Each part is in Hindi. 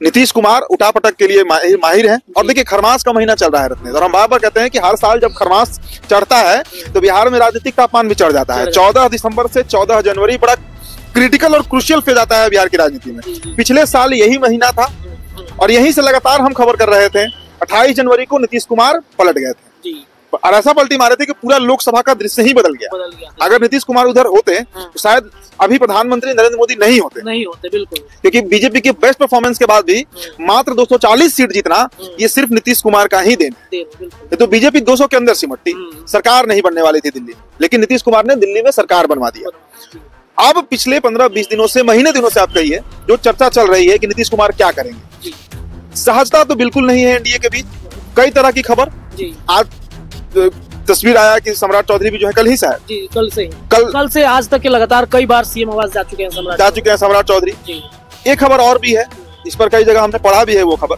नीतीश कुमार उठापटक के लिए माहिर हैं। और देखिए खरमास का महीना चल रहा है रत्नेश, और हम बार बार कहते हैं कि हर साल जब खरमास चढ़ता है तो बिहार में राजनीतिक तापमान भी चढ़ जाता है। 14 दिसंबर से 14 जनवरी बड़ा क्रिटिकल और क्रूशियल फेज आता है बिहार की राजनीति में। पिछले साल यही महीना था और यहीं से लगातार हम खबर कर रहे थे। 28 जनवरी को नीतीश कुमार पलट गए थे और ऐसा पलटी मारे थे कि पूरा लोकसभा का दृश्य ही बदल गया। अगर नीतीश कुमार उधर होते तो शायद अभी प्रधानमंत्री नरेंद्र मोदी नहीं होते बिल्कुल, क्योंकि बीजेपी के बेस्ट परफॉर्मेंस के बाद भी मात्र 240 सीट जीतना ये सिर्फ नीतीश कुमार का ही देन है। तो बीजेपी 200 के अंदर सिमटती, सरकार नहीं बनने वाली थी दिल्ली में, लेकिन नीतीश कुमार ने दिल्ली में सरकार बनवा दिया। अब पिछले 15-20 दिनों से, महीने दिनों से आप कहिए, जो चर्चा चल रही है कि नीतीश कुमार क्या करेंगे। सहजता तो बिल्कुल नहीं है एनडीए के बीच, कई तरह की खबर। आज तस्वीर आया कि सम्राट चौधरी भी जो है कल ही शायद कल से आज तक के लगातार कई बार सीएम आवास जा चुके हैं सम्राट चौधरी। एक खबर और भी है, इस पर कई जगह हमने पढ़ा भी है वो खबर।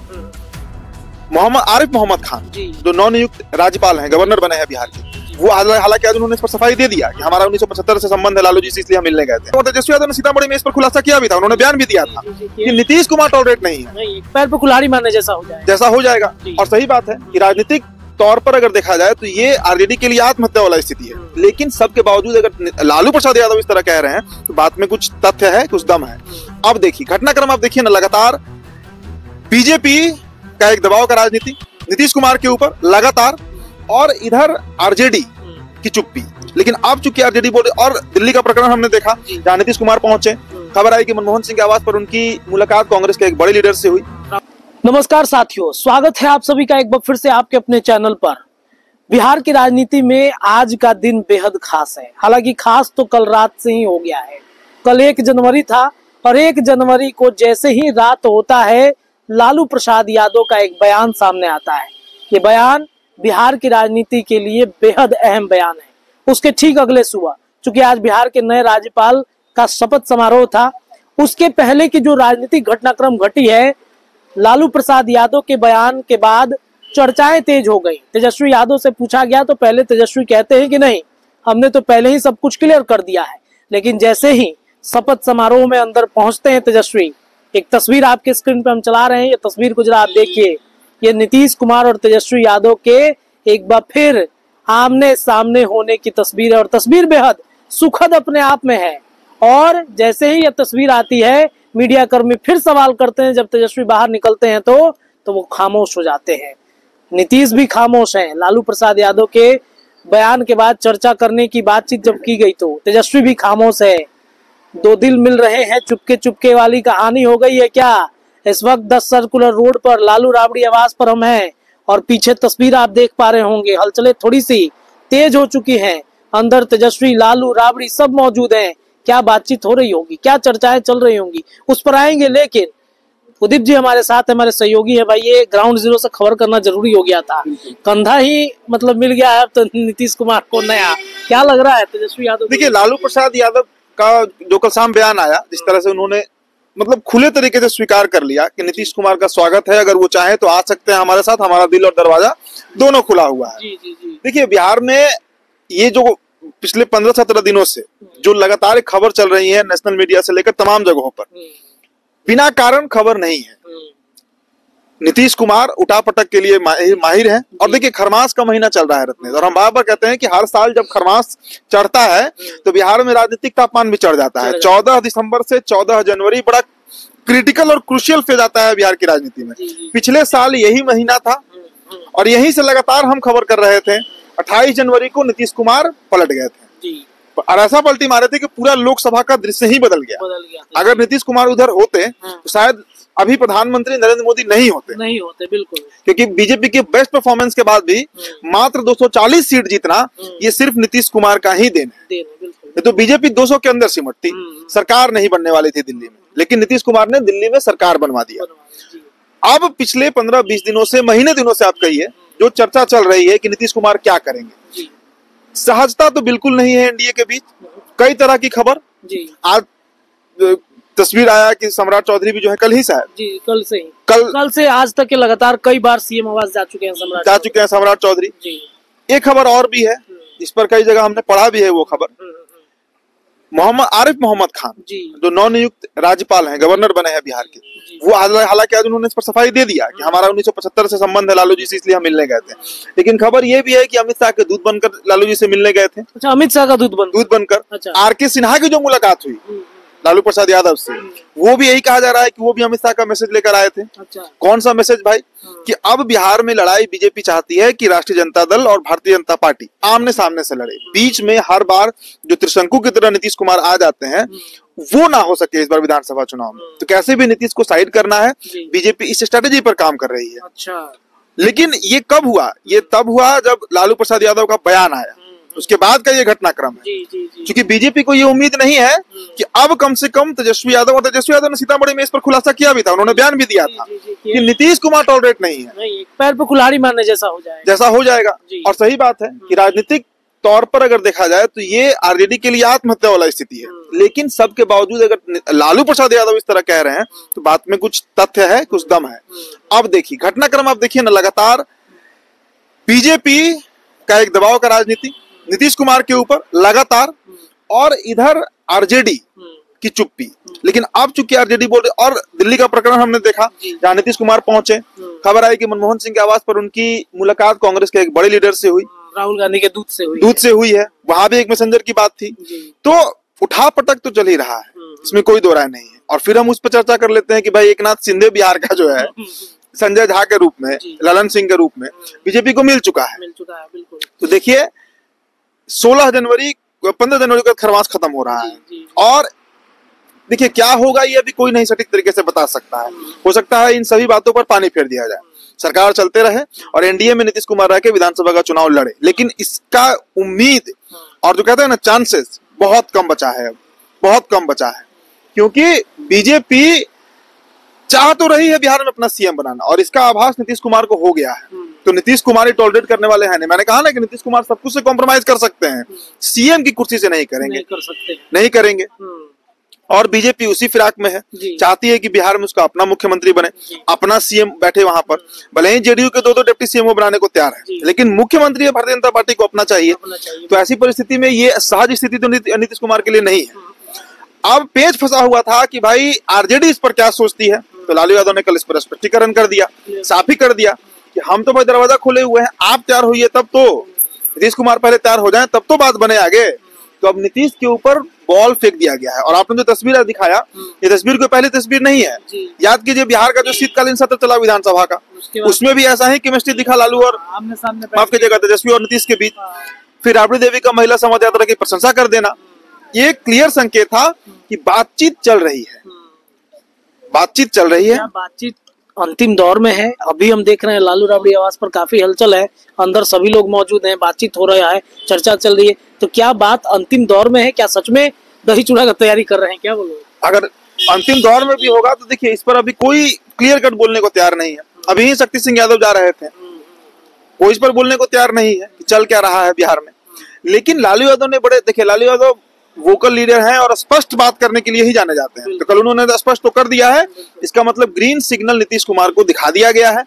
आरिफ मोहम्मद खान जो नवनियुक्त राज्यपाल हैं, गवर्नर बने हैं बिहार के, वो हालांकि आज उन्होंने इस पर सफाई दे दिया कि हमारा 1975 से संबंध है लालू जी से, इसलिए हम मिलने गए थे। और तेजस्वी यादव ने सीतामढ़ी में इस पर खुलासा किया भी था, उन्होंने बयान भी दिया था कि नीतीश कुमार टॉलरेट नहीं है, पैर पे कुल्हाड़ी मारने जैसा हो जाएगा। और सही बात है कि राजनीतिक तौर पर अगर देखा जाए तो ये आरजेडी के लिए आत्महत्या वाला स्थिति है, लेकिन सबके बावजूद अगर लालू प्रसाद यादव इस तरह कह रहे हैं तो बात में कुछ तथ्य है, कुछ दम है। अब देखिए घटनाक्रम, आप देखिए ना, लगातार बीजेपी का एक दबाव का राजनीति नीतीश कुमार के ऊपर लगातार, और इधर आरजेडी की चुप्पी। लेकिन अब चूंकि आरजेडी बोल रही, और दिल्ली का प्रकरण हमने देखा जहां नीतीश कुमार पहुंचे, खबर आई कि मनमोहन सिंह के आवास पर उनकी मुलाकात कांग्रेस के एक बड़े लीडर से हुई। नमस्कार साथियों, स्वागत है आप सभी का एक बार फिर से आपके अपने चैनल पर। बिहार की राजनीति में आज का दिन बेहद खास है। हालांकि खास तो कल रात से ही हो गया है। कल 1 जनवरी था और 1 जनवरी को जैसे ही रात होता है, लालू प्रसाद यादव का एक बयान सामने आता है। ये बयान बिहार की राजनीति के लिए बेहद अहम बयान है। उसके ठीक अगले सुबह, चूंकि आज बिहार के नए राज्यपाल का शपथ समारोह था, उसके पहले की जो राजनीतिक घटनाक्रम घटी है, लालू प्रसाद यादव के बयान के बाद चर्चाएं तेज हो गई। तेजस्वी यादव से पूछा गया तो पहले तेजस्वी कहते हैं कि नहीं, हमने तो पहले ही सब कुछ क्लियर कर दिया है। लेकिन जैसे ही शपथ समारोह में अंदर पहुंचते हैं तेजस्वी, एक तस्वीर आपके स्क्रीन पे हम चला रहे हैं, ये तस्वीर को जरा आप देखिए। ये नीतीश कुमार और तेजस्वी यादव के एक बार फिर आमने सामने होने की तस्वीर है, और तस्वीर बेहद सुखद अपने आप में है। और जैसे ही यह तस्वीर आती है, मीडिया कर्मी फिर सवाल करते हैं। जब तेजस्वी बाहर निकलते हैं तो वो खामोश हो जाते हैं। नीतीश भी खामोश हैं। लालू प्रसाद यादव के बयान के बाद चर्चा करने की बातचीत जब की गई तो तेजस्वी भी खामोश है। दो दिल मिल रहे हैं, चुपके चुपके वाली कहानी हो गई है क्या? इस वक्त 10 सर्कुलर रोड पर लालू राबड़ी आवास पर हम हैं, और पीछे तस्वीर आप देख पा रहे होंगे, हलचलें थोड़ी सी तेज हो चुकी हैं। अंदर तेजस्वी, लालू, राबड़ी सब मौजूद हैं। क्या बातचीत हो रही होगी, क्या चर्चाएं चल रही होंगी, उस पर आएंगे। लेकिन उदीप जी हमारे साथ, हमारे सहयोगी है। भाई, ये ग्राउंड जीरो से खबर करना जरूरी हो गया था, कंधा ही मतलब मिल गया है तो नीतीश कुमार को नया। क्या लग रहा है तेजस्वी यादव? देखिए, लालू प्रसाद यादव का जो कल शाम बयान आया, जिस तरह से उन्होंने मतलब खुले तरीके से स्वीकार कर लिया कि नीतीश कुमार का स्वागत है, अगर वो चाहे तो आ सकते हैं हमारे साथ, हमारा दिल और दरवाजा दोनों खुला हुआ है। देखिए, बिहार में ये जो पिछले 15-17 दिनों से जो लगातार खबर चल रही है, नेशनल मीडिया से लेकर तमाम जगहों पर, बिना कारण खबर नहीं है। नीतीश कुमार उठापटक के लिए माहिर हैं। और देखिए खरमास का महीना चल रहा है रत्नेश, और हम बार बार कहते हैं कि हर साल जब खरमास चढ़ता है तो बिहार में राजनीतिक तापमान भी चढ़ जाता है। 14 दिसंबर से 14 जनवरी बड़ा क्रिटिकल और क्रूशियल फेज आता है बिहार की राजनीति में। पिछले साल यही महीना था और यहीं से लगातार हम खबर कर रहे थे। 28 जनवरी को नीतीश कुमार पलट गए थे और ऐसा पलटी मारे थे कि पूरा लोकसभा का दृश्य ही बदल गया। अगर नीतीश कुमार उधर होते तो शायद अभी प्रधानमंत्री नरेंद्र मोदी नहीं होते बिल्कुल, क्योंकि बीजेपी के बेस्ट परफॉर्मेंस के बाद भी मात्र 240 सीट जीतना ये सिर्फ नीतीश कुमार का ही देन है। तो बीजेपी 200 के अंदर सिमटती, सरकार नहीं बनने वाली थी दिल्ली में, लेकिन नीतीश कुमार ने दिल्ली में सरकार बनवा दिया। अब पिछले 15-20 दिनों से, महीने दिनों से आप कहिए, जो चर्चा चल रही है कि नीतीश कुमार क्या करेंगे। सहजता तो बिल्कुल नहीं है एनडीए के बीच, कई तरह की खबर। आज तस्वीर आया कि सम्राट चौधरी भी जो है कल ही शायद कल से आज तक के लगातार कई बार सीएम आवास जा चुके हैं सम्राट चौधरी। एक खबर और भी है, इस पर कई जगह हमने पढ़ा भी है वो खबर। मोहम्मद आरिफ मोहम्मद खान जी जो नवनियुक्त राज्यपाल हैं, गवर्नर बने हैं बिहार के, जी वो हालांकि आज उन्होंने इस पर सफाई दे दिया कि हमारा 1975 से संबंध है लालू जी से, इसलिए हम मिलने गए थे। लेकिन खबर ये भी है कि अमित शाह के दूत बनकर लालू जी से मिलने गए थे। अच्छा, अमित शाह का दूत बनकर अच्छा। आर.के. सिन्हा की जो मुलाकात हुई लालू प्रसाद यादव से, वो भी यही कहा जा रहा है कि वो भी अमित शाह का मैसेज लेकर आए थे। अच्छा। कौन सा मैसेज भाई? कि अब बिहार में लड़ाई बीजेपी चाहती है कि राष्ट्रीय जनता दल और भारतीय जनता पार्टी आमने सामने से लड़े। बीच में हर बार जो त्रिशंकु की तरह नीतीश कुमार आ जाते हैं, वो ना हो सके इस बार विधानसभा चुनाव में। तो कैसे भी नीतीश को साइड करना है, बीजेपी इस स्ट्रेटेजी पर काम कर रही है। अच्छा। लेकिन ये कब हुआ? ये तब हुआ जब लालू प्रसाद यादव का बयान आया, उसके बाद का ये घटनाक्रम है। क्योंकि बीजेपी को ये उम्मीद नहीं है कि अब कम से कम तेजस्वी यादव ने सीतामढ़ी में इस पर खुलासा किया भी था, उन्होंने बयान भी दिया था कि नीतीश कुमार टॉलरेट नहीं है, पैर पे कुल्हाड़ी मारने जैसा हो जाएगा। और सही बात है कि राजनीतिक तौर पर अगर देखा जाए तो ये आरजेडी के लिए आत्महत्या वाला स्थिति है। लेकिन सबके बावजूद अगर लालू प्रसाद यादव इस तरह कह रहे हैं तो बात में कुछ तथ्य है, कुछ दम है। अब देखिए घटनाक्रम, आप देखिए ना, लगातार बीजेपी का एक दबाव का राजनीति नीतीश कुमार के ऊपर लगातार, और इधर आरजेडी की चुप्पी। लेकिन अब चूंकि आरजेडी बोल रही, और दिल्ली का प्रकरण हमने देखा जहां नीतीश कुमार पहुंचे, खबर आई कि मनमोहन सिंह के आवास पर उनकी मुलाकात कांग्रेस के एक बड़े लीडर से हुई, राहुल गांधी के दूत से हुई है। वहां भी एक मैसेंजर की बात थी। तो उठा पटक तो चल ही रहा है, इसमें कोई दो राय नहीं है। और फिर हम उस पर चर्चा कर लेते हैं कि भाई एकनाथ शिंदे बिहार का जो है संजय झा के रूप में, ललन सिंह के रूप में बीजेपी को मिल चुका है। बिल्कुल। तो देखिए 15 जनवरी को खरमास खत्म हो रहा है, और देखिए क्या होगा ये अभी कोई नहीं सटीक तरीके से बता सकता है। हो सकता है इन सभी बातों पर पानी फेर दिया जाए, सरकार चलते रहे और एनडीए में नीतीश कुमार रह के विधानसभा का चुनाव लड़े। लेकिन इसका उम्मीद और जो कहते हैं ना चांसेस, बहुत कम बचा है, अब बहुत कम बचा है। क्योंकि बीजेपी चाह तो रही है बिहार में अपना सीएम बनाना, और इसका आभास नीतीश कुमार को हो गया है। तो नीतीश कुमार ही टॉलरेट करने वाले हैं नहीं। मैंने कहा ना कि नीतीश कुमार सब कुछ से कॉम्प्रोमाइज कर सकते हैं, सीएम की कुर्सी से नहीं करेंगे, नहीं करेंगे। और बीजेपी उसी फिराक में है, चाहती है कि बिहार में उसका अपना मुख्यमंत्री बने, अपना सीएम बैठे वहां पर। भले ही जेडीयू के दो डिप्टी सीएम बनाने को तैयार है, लेकिन मुख्यमंत्री भारतीय जनता पार्टी को अपना चाहिए। तो ऐसी परिस्थिति में ये सहज स्थिति तो नीतीश कुमार के लिए नहीं है। अब पेच फंसा हुआ था कि भाई आरजेडी इस पर क्या सोचती है। तो लालू यादव ने कल इस पर स्पष्टीकरण कर दिया, साफ ही कर दिया कि हम तो भाई दरवाजा खोले हुए हैं, आप तैयार होइए तब तो, नीतीश कुमार पहले तैयार हो जाएं तब तो बात बने आगे। तो अब नीतीश के ऊपर बॉल फेंक दिया गया है। और आपने जो तस्वीर दिखाया, ये तस्वीर कोई पहली तस्वीर नहीं है। याद कीजिए बिहार का जो शीतकालीन सत्र चला विधानसभा का, उसमें भी ऐसा ही केमिस्ट्री दिखा लालू और माफ कीजिएगा तेजस्वी और नीतीश के बीच। फिर राबड़ी देवी का महिला समाज यात्रा की प्रशंसा कर देना, ये क्लियर संकेत था कि बातचीत चल रही है, बातचीत चल रही है। बातचीत अंतिम दौर में है। अभी हम देख रहे हैं लालू राबड़ी आवास पर काफी हलचल है, अंदर सभी लोग मौजूद हैं, बातचीत हो रहा है, चर्चा चल रही है। तो क्या बात अंतिम दौर में है? क्या सच में दही चूड़ा का तैयारी कर रहे हैं? क्या बोलो? अगर अंतिम दौर में भी होगा तो देखिए इस पर अभी कोई क्लियर कट बोलने को तैयार नहीं है। अभी ही शक्ति सिंह यादव जा रहे थे, वो इस पर बोलने को तैयार नहीं है कि चल क्या रहा है बिहार में। लेकिन लालू यादव ने देखिए लालू यादव वोकल लीडर हैं और स्पष्ट बात करने के लिए ही जाने जाते हैं। तो कल उन्होंने स्पष्ट तो कर दिया है, इसका मतलब ग्रीन सिग्नल नीतीश कुमार को दिखा दिया गया है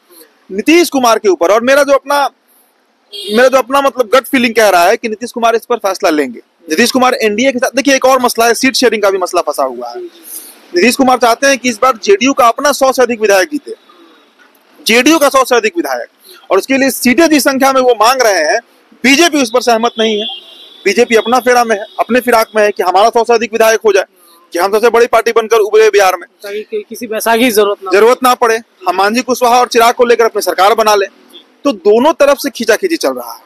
नीतीश कुमार के ऊपर। और मेरा जो अपना मतलब गट फीलिंग कह रहा है कि नीतीश कुमार इस पर फैसला लेंगे। नीतीश कुमार एनडीए के साथ, देखिए एक और मसला है, सीट शेयरिंग का भी मसला फंसा हुआ है। नीतीश कुमार चाहते हैं कि इस बार जेडीयू का अपना 100 से अधिक विधायक जीते, जेडीयू का 100 से अधिक विधायक, और उसके लिए सीटें जिस संख्या में वो मांग रहे हैं, बीजेपी उस पर सहमत नहीं है। बीजेपी अपना फेरा में है, अपने फिराक में है कि हमारा 100 से अधिक विधायक हो जाए, कि हम सबसे बड़ी पार्टी बनकर उभरे बिहार में, किसी बैसाखी की जरूरत ना पड़े, हम मांझी कुशवाहा और चिराग को लेकर अपनी सरकार बना ले। तो दोनों तरफ से खींचाखींची चल रहा है,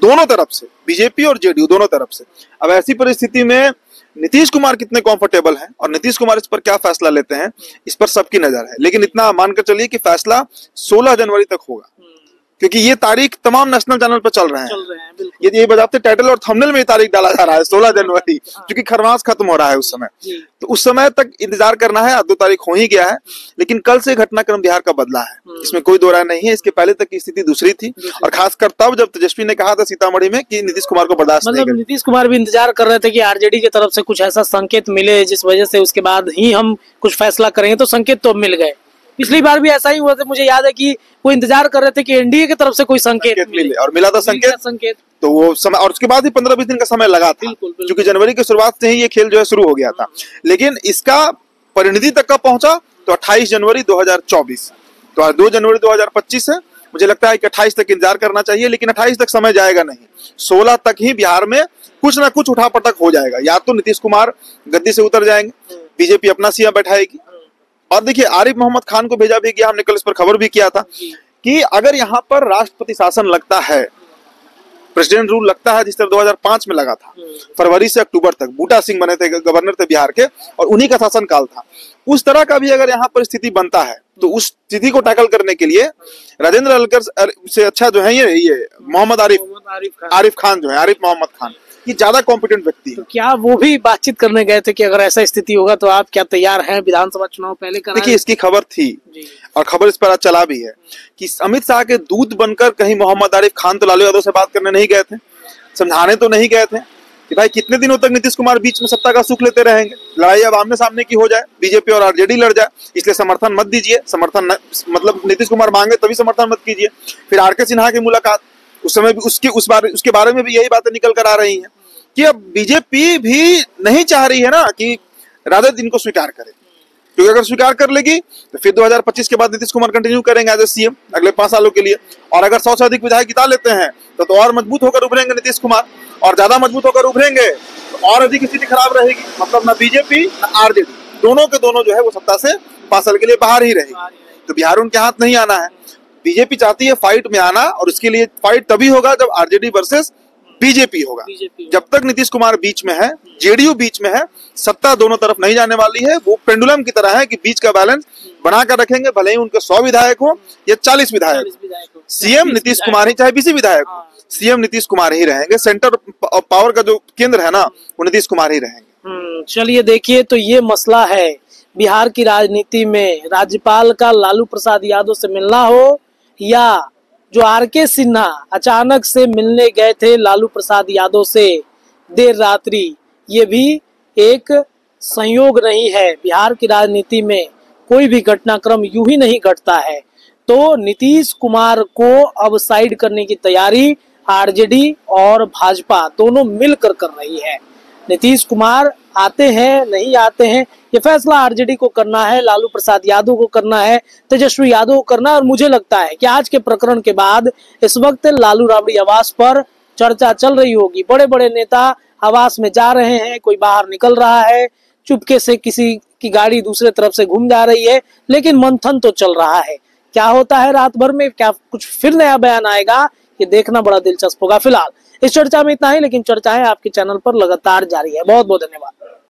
दोनों तरफ से, बीजेपी और जेडीयू दोनों तरफ से। अब ऐसी परिस्थिति में नीतीश कुमार कितने कंफर्टेबल हैं और नीतीश कुमार इस पर क्या फैसला लेते हैं, इस पर सबकी नजर है। लेकिन इतना मानकर चलिए कि फैसला 16 जनवरी तक होगा, क्योंकि ये तारीख तमाम नेशनल चैनल पर चल रहे हैं। ये बजाते टाइटल और थंबनेल में ये तारीख डाला जा रहा है 16 जनवरी, क्योंकि खरमास खत्म हो रहा है उस समय। तो उस समय तक इंतजार करना है। अब 2 तारीख हो ही गया है, लेकिन कल से घटनाक्रम बिहार का बदला है, इसमें कोई दो राय नहीं है। इसके पहले तक की स्थिति दूसरी थी, और खासकर तब जब तेजस्वी ने कहा था सीतामढ़ी में कि नीतीश कुमार को बर्दाश्त नहीं करेंगे। नीतीश कुमार भी इंतजार कर रहे थे कि आरजेडी की तरफ से कुछ ऐसा संकेत मिले जिस वजह से उसके बाद ही हम कुछ फैसला करेंगे। तो संकेत तो मिल गए, पिछली बार भी ऐसा ही हुआ था, मुझे याद है कि वो इंतजार कर रहे थे कि एनडीए की तरफ से कोई संकेत मिले और मिला था संकेत। तो वो समय, और उसके बाद ही 15-20 दिन का समय लगा था, क्योंकि जनवरी की शुरुआत से ही ये खेल जो है शुरू हो गया था। लेकिन इसका परिणति तक कब पहुंचा, तो 28 जनवरी 2024। तो आज 2 जनवरी 2025 है। मुझे लगता है कि 28 तक इंतजार करना चाहिए, लेकिन 28 तक समय जाएगा नहीं, 16 तक ही बिहार में कुछ ना कुछ उठापटक हो जाएगा। या तो नीतीश कुमार गद्दी से उतर जाएंगे, बीजेपी अपना सीएम बैठाएगी। और देखिए, आरिफ मोहम्मद खान को भेजा भी गया, हमने कल इस पर खबर भी किया था कि अगर यहाँ पर राष्ट्रपति शासन लगता है, प्रेसिडेंट रूल लगता है, जिस तरह 2005 में लगा था, फरवरी से अक्टूबर तक बूटा सिंह बने थे, गवर्नर थे बिहार के, और उन्हीं का शासनकाल था, उस तरह का भी अगर यहाँ पर स्थिति बनता है, तो उस स्थिति को टैकल करने के लिए राजेंद्र अलकर से अच्छा जो है ये मोहम्मद आरिफ खान जो है, आरिफ मोहम्मद खान, ये ज्यादा कॉम्पिटेंट व्यक्ति है। तो क्या वो भी बातचीत करने गए थे कि अगर ऐसा स्थिति होगा तो आप क्या तैयार हैं विधानसभा चुनाव पहले कराने? देखिए, इसकी खबर थी और खबर इस पर आज चला भी है कि अमित शाह के दूत बनकर कहीं मोहम्मद आरिफ खान तो लालू यादव से बात करने नहीं गए थे, समझाने तो नहीं गए थे कि भाई कितने दिनों तक नीतीश कुमार बीच में सत्ता का सुख लेते रहेंगे, लड़ाई अब आमने सामने की हो जाए, बीजेपी और आरजेडी लड़ जाए, इसलिए समर्थन मत दीजिए। समर्थन मतलब नीतीश कुमार मांगे तभी समर्थन मत कीजिए। फिर आर के सिन्हा की मुलाकात, उस समय भी उसके बारे में भी यही बातें निकल कर आ रही हैं कि अब बीजेपी भी नहीं चाह रही है ना कि राजद इनको स्वीकार करे, क्योंकि अगर स्वीकार कर लेगी तो फिर 2025 के बाद नीतीश कुमार कंटिन्यू करेंगे एज ए सीएम अगले 5 सालों के लिए। और अगर 100 से अधिक विधायक जिता लेते हैं तो और मजबूत होकर उभरेंगे नीतीश कुमार, और ज्यादा मजबूत होकर उभरेंगे तो और अधिक स्थिति खराब रहेगी। मतलब ना बीजेपी ना आरजेडी, दोनों के दोनों जो है वो सत्ता से 5 साल के लिए बाहर ही रहेगी। तो बिहार उनके हाथ नहीं आना है। बीजेपी चाहती है फाइट में आना, और उसके लिए फाइट तभी होगा जब आरजेडी वर्सेस बीजेपी होगा। जब तक नीतीश कुमार बीच में है, जेडीयू बीच में है, सत्ता दोनों तरफ नहीं जाने वाली है। वो पेंडुलम की तरह है कि बीच का बैलेंस बनाकर रखेंगे, भले ही उनके 100 विधायक हो या 40 विधायक हो, सीएम नीतीश कुमार ही, चाहे बीसी विधायक हो, सीएम नीतीश कुमार ही रहेंगे। सेंटर पावर का जो केंद्र है ना, वो नीतीश कुमार ही रहेंगे। चलिए देखिए, तो ये मसला है बिहार की राजनीति में। राज्यपाल का लालू प्रसाद यादव से मिलना हो, या जो आर के सिन्हा अचानक से मिलने गए थे लालू प्रसाद यादव से देर रात्रि, ये भी एक संयोग नहीं है। बिहार की राजनीति में कोई भी घटनाक्रम यूं ही नहीं घटता है। तो नीतीश कुमार को अब साइड करने की तैयारी आरजेडी और भाजपा दोनों मिलकर कर रही है। नीतीश कुमार आते हैं नहीं आते हैं, ये फैसला आरजेडी को करना है, लालू प्रसाद यादव को करना है, तेजस्वी यादव को करना है। और मुझे लगता है कि आज के प्रकरण के बाद इस वक्त लालू राबड़ी आवास पर चर्चा चल रही होगी। बड़े बड़े नेता आवास में जा रहे हैं, कोई बाहर निकल रहा है, चुपके से किसी की गाड़ी दूसरे तरफ से घूम जा रही है, लेकिन मंथन तो चल रहा है। क्या होता है रात भर में, क्या कुछ फिर नया बयान आएगा, ये देखना बड़ा दिलचस्प होगा। फिलहाल इस चर्चा में इतना ही, लेकिन चर्चाएं आपके चैनल पर लगातार जारी है। बहुत बहुत धन्यवाद।